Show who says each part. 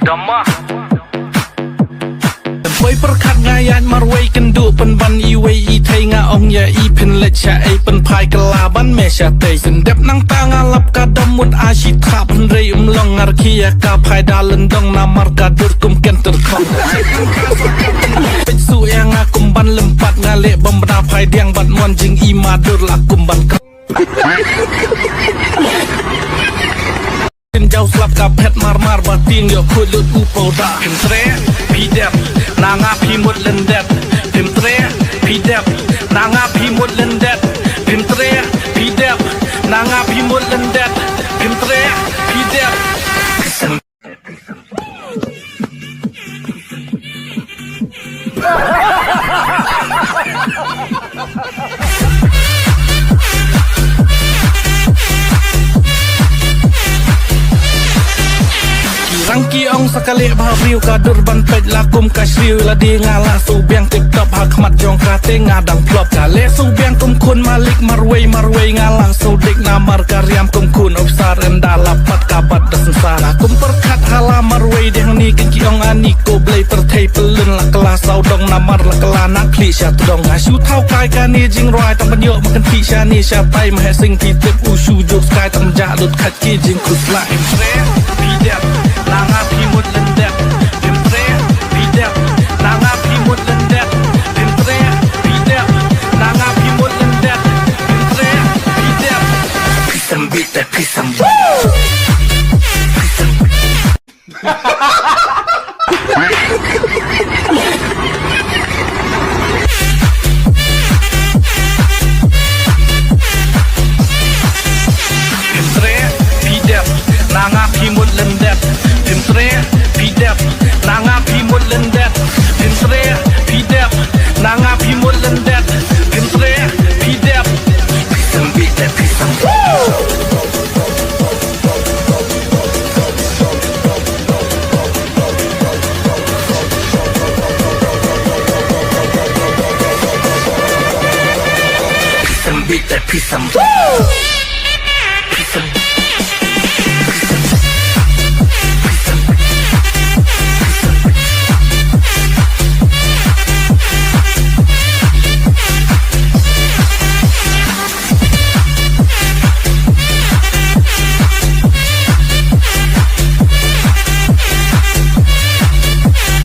Speaker 1: Dama
Speaker 2: Boy perkat ngayan marway kendu pen ban iway I thay nga ong ya I pen lecha ay pen pai kelaban mesya tay sendep nang tangalap kadamut asyik tak pen rey long ngarkia ka pai dalen dong namar kadur kum kenter kong Peksu yang akum ban lempat ngalik bembena pai diang bat mon jing I madur lakum ban Jauh selap kapet mar-mar batin yo kulut upoda Pimtre, pidep, nanga pimut lendet Pimtre, pidep, nanga pimut lendet Pimtre, pidep, nanga pimut lendet Pimtre, pidep Rangki ong sekali bahriu kadur ban pej lakum kasriu ladi ngala subiang tiktok hakmat jong kate ngadang plop kale subiang kum kun malik marway ngalang sudik namar karyam kum kun upsar enda lapat kabat dasensara kum perkat hala marway deng ni kenki ong ani ko blay tertei pelun la kelas saudong namar la kelana kli sya tudong asu thau kai kani jing roi tam banyo makan ti sya ni sya tai mah sing ti tip usu jok sky tam jadut khat ki jing kusla imre bidap nanga pimut lendet Pimtre, pidep, nanga pimut lendet Pimtre, pidep, nanga pimut lendet Pimtre, pidep Pisang bite, pisang Pimtre, pidep, nanga pimut lendet Pimtre, pidep, nanga pimut lendet Pimtre, pidep, nanga pimut lendet Pimtre, pidep Pisang bite, pisang Pisang bite, pisang Pisang